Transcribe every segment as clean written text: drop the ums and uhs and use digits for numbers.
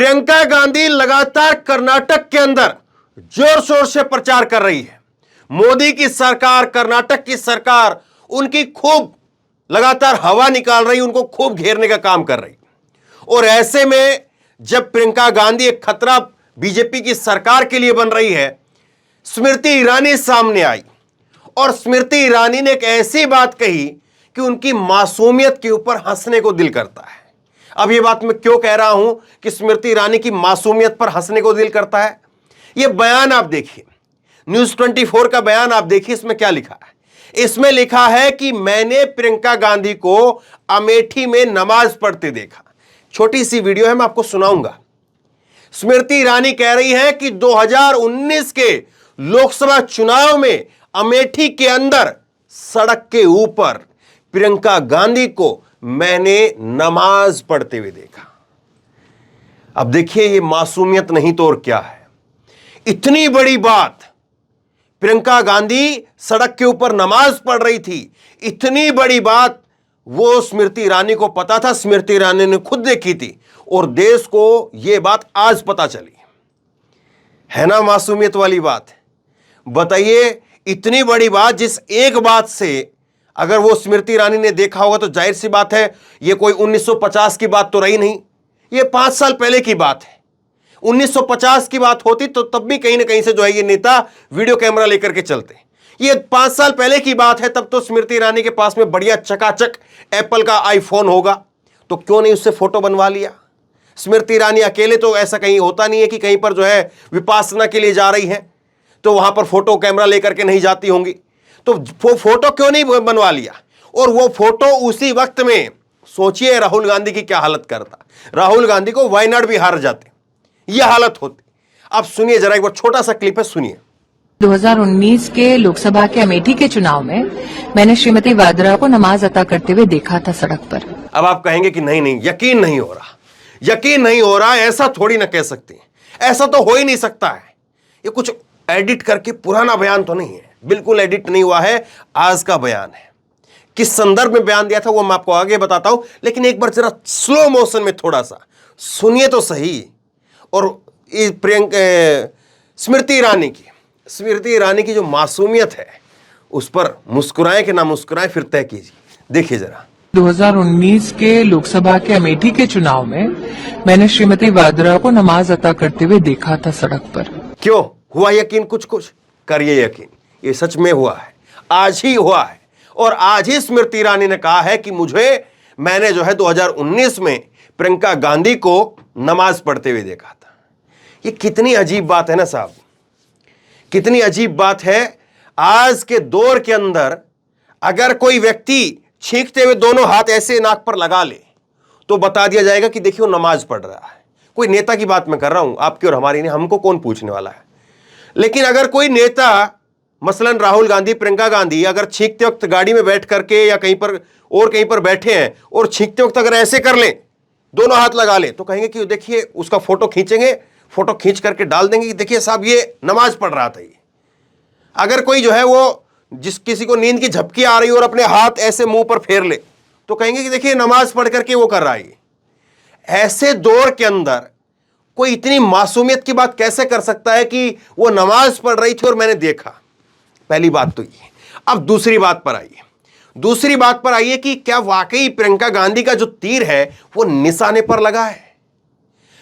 प्रियंका गांधी लगातार कर्नाटक के अंदर जोर शोर से प्रचार कर रही है। मोदी की सरकार, कर्नाटक की सरकार उनकी खूब लगातार हवा निकाल रही, उनको खूब घेरने का काम कर रही। और ऐसे में जब प्रियंका गांधी एक खतरा बीजेपी की सरकार के लिए बन रही है, स्मृति ईरानी सामने आई और स्मृति ईरानी ने एक ऐसी बात कही कि उनकी मासूमियत के ऊपर हंसने को दिल करता है। अब यह बात मैं क्यों कह रहा हूं कि स्मृति ईरानी की मासूमियत पर हंसने को दिल करता है? यह बयान आप देखिए, न्यूज 24 का बयान आप देखिए, इसमें क्या लिखा है। इसमें लिखा है कि मैंने प्रियंका गांधी को अमेठी में नमाज पढ़ते देखा। छोटी सी वीडियो है, मैं आपको सुनाऊंगा। स्मृति ईरानी कह रही है कि 2019 के लोकसभा चुनाव में अमेठी के अंदर सड़क के ऊपर प्रियंका गांधी को मैंने नमाज पढ़ते हुए देखा। अब देखिए, ये मासूमियत नहीं तो और क्या है। इतनी बड़ी बात, प्रियंका गांधी सड़क के ऊपर नमाज पढ़ रही थी, इतनी बड़ी बात वो स्मृति ईरानी को पता था। स्मृति ईरानी ने खुद देखी थी और देश को यह बात आज पता चली है ना। मासूमियत वाली बात बताइए, इतनी बड़ी बात, जिस एक बात से अगर वो स्मृति ईरानी ने देखा होगा तो जाहिर सी बात है ये कोई 1950 की बात तो रही नहीं, ये 5 साल पहले की बात है। 1950 की बात होती तो तब भी कहीं ना कहीं से जो है ये नेता वीडियो कैमरा लेकर के चलते। ये 5 साल पहले की बात है, तब तो स्मृति ईरानी के पास में बढ़िया चकाचक एप्पल का आईफोन होगा, तो क्यों नहीं उससे फोटो बनवा लिया। स्मृति ईरानी अकेले तो ऐसा कहीं होता नहीं है कि कहीं पर जो है विपासना के लिए जा रही है तो वहां पर फोटो कैमरा लेकर के नहीं जाती होंगी, तो वो फोटो क्यों नहीं बनवा लिया। और वो फोटो उसी वक्त में, सोचिए राहुल गांधी की क्या हालत करता। राहुल गांधी को वायनाड भी हार जाते, यह हालत होती। आप सुनिए जरा, एक बार छोटा सा क्लिप है, सुनिए। 2019 के लोकसभा के अमेठी के चुनाव में मैंने श्रीमती वाड्रा को नमाज अता करते हुए देखा था सड़क पर। अब आप कहेंगे कि नहीं, यकीन नहीं हो रहा, यकीन नहीं हो रहा, ऐसा थोड़ी ना कह सकते हैं, ऐसा तो हो ही नहीं सकता है। ये कुछ एडिट करके पुराना बयान तो नहीं है, बिल्कुल एडिट नहीं हुआ है, आज का बयान है। किस संदर्भ में बयान दिया था वो मैं आपको आगे बताता हूं, लेकिन एक बार जरा स्लो मोशन में थोड़ा सा सुनिए तो सही। और प्रियंका स्मृति ईरानी की जो मासूमियत है उस पर मुस्कुराएं कि ना मुस्कुराएं, फिर तय कीजिए। देखिए जरा। 2019 के लोकसभा के अमेठी के चुनाव में मैंने श्रीमती वाड्रा को नमाज अता करते हुए देखा था सड़क पर। क्यों हुआ यकीन? कुछ करिए यकीन, ये सच में हुआ है, आज ही हुआ है। और आज ही स्मृति ईरानी ने कहा है कि मैंने जो है 2019 में प्रियंका गांधी को नमाज पढ़ते हुए देखा था। ये कितनी अजीब बात है ना साहब, कितनी अजीब बात है। आज के दौर के अंदर अगर कोई व्यक्ति छींकते हुए दोनों हाथ ऐसे नाक पर लगा ले तो बता दिया जाएगा कि देखिए वो नमाज पढ़ रहा है। कोई नेता की बात मैं कर रहा हूं, आपकी और हमारी नहीं, हमको कौन पूछने वाला है। लेकिन अगर कोई नेता, मसलन राहुल गांधी, प्रियंका गांधी, अगर छींकते वक्त गाड़ी में बैठ करके या कहीं पर बैठे हैं और छींकते वक्त अगर ऐसे कर लें, दोनों हाथ लगा लें, तो कहेंगे कि देखिए, उसका फोटो खींचेंगे, फोटो खींच करके डाल देंगे कि देखिए साहब ये नमाज पढ़ रहा था ये। अगर कोई जो है वो किसी को नींद की झपकी आ रही हो और अपने हाथ ऐसे मुंह पर फेर ले तो कहेंगे कि देखिए नमाज पढ़ करके वो कर रहा है। ऐसे दौर के अंदर कोई इतनी मासूमियत की बात कैसे कर सकता है कि वो नमाज पढ़ रही थी और मैंने देखा? पहली बात तो ये। अब दूसरी बात पर आइए कि क्या वाकई प्रियंका गांधी का जो तीर है वो निशाने पर लगा है?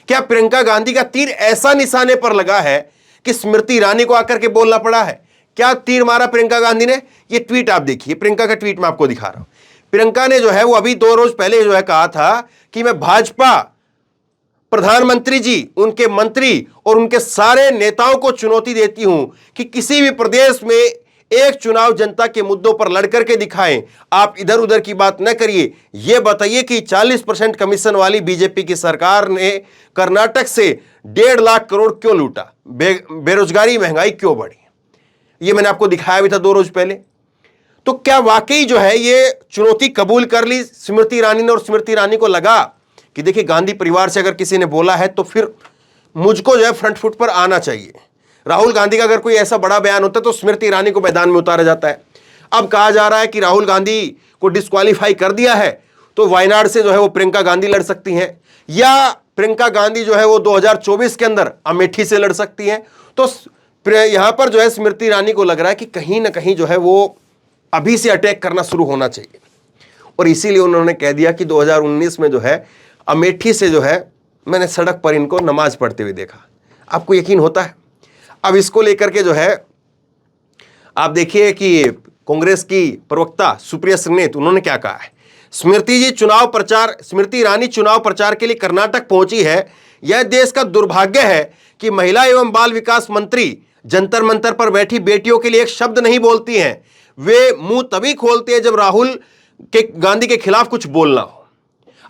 क्या प्रियंका गांधी का तीर ऐसा निशाने पर लगा है कि स्मृति ईरानी को आकर के बोलना पड़ा है? क्या तीर मारा प्रियंका गांधी ने? ये ट्वीट आप देखिए, प्रियंका का ट्वीट मैं आपको दिखा रहा हूं। प्रियंका ने जो है वो अभी 2 रोज पहले जो है कहा था कि मैं भाजपा, प्रधानमंत्री जी, उनके मंत्री और उनके सारे नेताओं को चुनौती देती हूं कि किसी भी प्रदेश में एक चुनाव जनता के मुद्दों पर लड़कर के दिखाएं। आप इधर उधर की बात न करिए। यह बताइए कि 40% कमीशन वाली बीजेपी की सरकार ने कर्नाटक से 1.5 लाख करोड़ क्यों लूटा? बेरोजगारी, महंगाई क्यों बढ़ी? यह मैंने आपको दिखाया भी था 2 रोज पहले। तो क्या वाकई जो है ये चुनौती कबूल कर ली स्मृति ईरानी ने और स्मृति ईरानी को लगा कि देखिए गांधी परिवार से अगर किसी ने बोला है तो फिर मुझको जो है फ्रंट फुट पर आना चाहिए। राहुल गांधी का अगर कोई ऐसा बड़ा बयान होता है तो स्मृति ईरानी को मैदान में उतारा जाता है। अब कहा जा रहा है कि राहुल गांधी को डिस्क्वालीफाई कर दिया है तो वायनाड से जो है वो प्रियंका गांधी लड़ सकती हैं, या प्रियंका गांधी जो है वो 2024 के अंदर अमेठी से लड़ सकती हैं। तो यहां पर जो है स्मृति ईरानी को लग रहा है कि कहीं ना कहीं जो है वो अभी से अटैक करना शुरू होना चाहिए, और इसीलिए उन्होंने कह दिया कि 2019 में जो है अमेठी से जो है मैंने सड़क पर इनको नमाज पढ़ते हुए देखा। आपको यकीन होता है? अब इसको लेकर के जो है आप देखिए कि कांग्रेस की प्रवक्ता सुप्रिया श्रीनेत उन्होंने क्या कहा है। स्मृति ईरानी चुनाव प्रचार के लिए कर्नाटक पहुंची है। यह देश का दुर्भाग्य है कि महिला एवं बाल विकास मंत्री जंतर मंतर पर बैठी बेटियों के लिए एक शब्द नहीं बोलती हैं। वे मुंह तभी खोलते हैं जब राहुल गांधी के खिलाफ कुछ बोलना हो।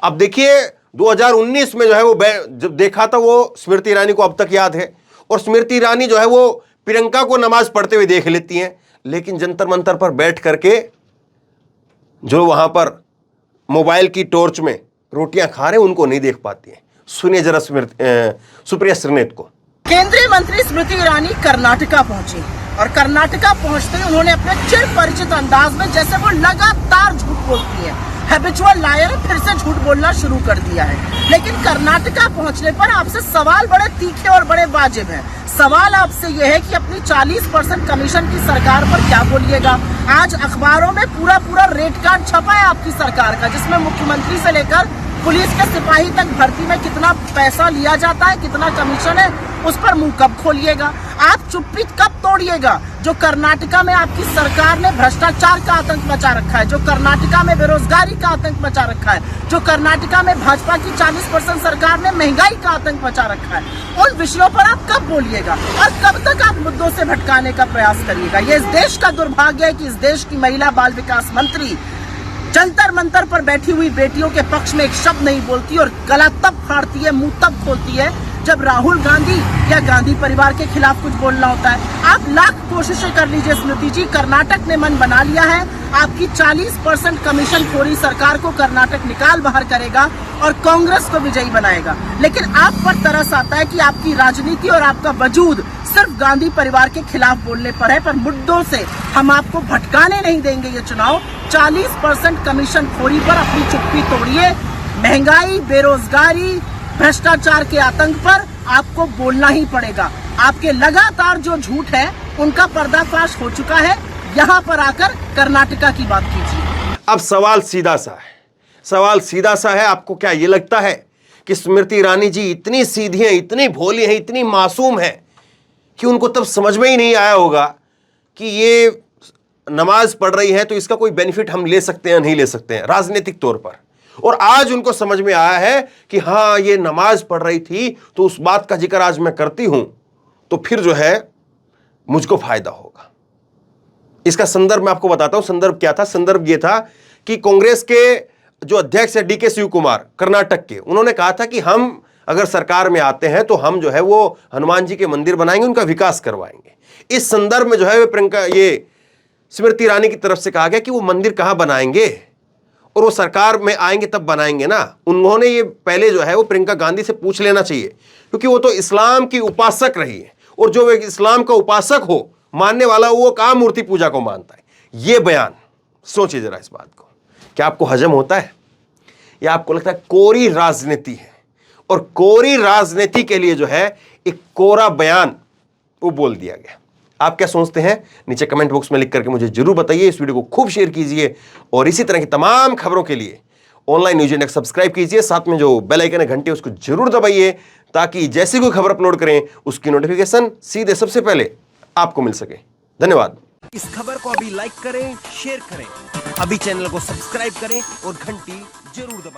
अब देखिए 2019 में जो है वो जब देखा था वो स्मृति ईरानी को अब तक याद है, और स्मृति ईरानी जो है वो प्रियंका को नमाज पढ़ते हुए देख लेती हैं, लेकिन जंतर मंतर पर बैठ करके जो वहां पर मोबाइल की टॉर्च में रोटियां खा रहे उनको नहीं देख पाती हैं। सुनिए जरा सुप्रिया श्रीनेत को। केंद्रीय मंत्री स्मृति ईरानी कर्नाटका पहुंची और कर्नाटका पहुंचते ही उन्होंने अपने चिर परिचित अंदाज में, जैसे वो लगातार झूठ बोलती है, हैबिचुअल लायर, फिर से झूठ बोलना शुरू कर दिया है। लेकिन कर्नाटका पहुंचने पर आपसे सवाल बड़े तीखे और बड़े वाजिब हैं। सवाल आपसे यह है कि अपनी 40% कमीशन की सरकार पर क्या बोलिएगा। आज अखबारों में पूरा रेट कार्ड छपा है आपकी सरकार का, जिसमें मुख्यमंत्री से लेकर पुलिस के सिपाही तक भर्ती में कितना पैसा लिया जाता है, कितना कमीशन है, उस पर मुंह कब खोलिएगा। आप चुप्पी कब तोड़िएगा। जो कर्नाटका में आपकी सरकार ने भ्रष्टाचार का आतंक मचा रखा है, जो कर्नाटका में बेरोजगारी का आतंक मचा रखा है, जो कर्नाटका में भाजपा की 40% सरकार ने महंगाई का आतंक मचा रखा है, उन विषयों पर आप कब बोलिएगा और कब तक आप मुद्दों से भटकाने का प्रयास करिएगा। ये इस देश का दुर्भाग्य है कि इस देश की महिला बाल विकास मंत्री जंतर मंतर पर बैठी हुई बेटियों के पक्ष में एक शब्द नहीं बोलती और गला तब फाड़ती है, मुंह तब खोलती है जब राहुल गांधी या गांधी परिवार के खिलाफ कुछ बोलना होता है। आप लाख कोशिशें कर लीजिए स्मृति जी, कर्नाटक ने मन बना लिया है, आपकी 40% कमीशन खोरी सरकार को कर्नाटक निकाल बाहर करेगा और कांग्रेस को विजयी बनाएगा। लेकिन आप पर तरस आता है कि आपकी राजनीति और आपका वजूद सिर्फ गांधी परिवार के खिलाफ बोलने पर है, पर मुद्दों से हम आपको भटकाने नहीं देंगे। ये चुनाव 40% कमीशन खोरी पर अपनी चुप्पी तोड़िए। महंगाई, बेरोजगारी, भ्रष्टाचार के आतंक पर आपको बोलना ही पड़ेगा। आपके लगातार जो झूठ है उनका पर्दाफाश हो चुका है। यहाँ पर आकर कर्नाटका की बात कीजिए। अब सवाल सीधा सा है, आपको क्या ये लगता है कि स्मृति ईरानी जी इतनी सीधी हैं, इतनी भोली हैं, इतनी मासूम हैं कि उनको तब समझ में ही नहीं आया होगा कि ये नमाज पढ़ रही है तो इसका कोई बेनिफिट हम ले सकते हैं नहीं ले सकते हैं राजनीतिक तौर पर, और आज उनको समझ में आया है कि हाँ ये नमाज पढ़ रही थी तो उस बात का जिक्र आज मैं करती हूं तो फिर जो है मुझको फायदा होगा। इसका संदर्भ मैं आपको बताता हूं। संदर्भ क्या था? संदर्भ ये था कि कांग्रेस के जो अध्यक्ष है DK शिव कुमार कर्नाटक के, उन्होंने कहा था कि हम अगर सरकार में आते हैं तो हम जो है वो हनुमान जी के मंदिर बनाएंगे, उनका विकास करवाएंगे। इस संदर्भ में जो है प्रियंका ये स्मृति ईरानी की तरफ से कहा गया कि वो मंदिर कहां बनाएंगे और वो सरकार में आएंगे तब बनाएंगे ना। उन्होंने ये पहले जो है वो प्रियंका गांधी से पूछ लेना चाहिए, क्योंकि वो तो इस्लाम की उपासक रही है, और जो एक इस्लाम का उपासक हो मानने वाला वो कहां मूर्ति पूजा को मानता है। ये बयान सोचिए जरा इस बात को, क्या आपको हजम होता है या आपको लगता है कोरी राजनीति है, और कोरी राजनीति के लिए जो है एक कोरा बयान वो बोल दिया गया। आप क्या सोचते हैं? नीचे कमेंट बॉक्स में लिख करके मुझे जरूर बताइए। इस वीडियो को खूब शेयर कीजिए और इसी तरह की तमाम खबरों के लिए ऑनलाइन न्यूज इंडिया सब्सक्राइब कीजिए। साथ में जो बेल आइकन है घंटे उसको जरूर दबाइए, ताकि जैसी कोई खबर अपलोड करें उसकी नोटिफिकेशन सीधे सबसे पहले आपको मिल सके। धन्यवाद। इस खबर को अभी लाइक करें, शेयर करें, अभी चैनल को सब्सक्राइब करें और घंटी जरूर दबाएं।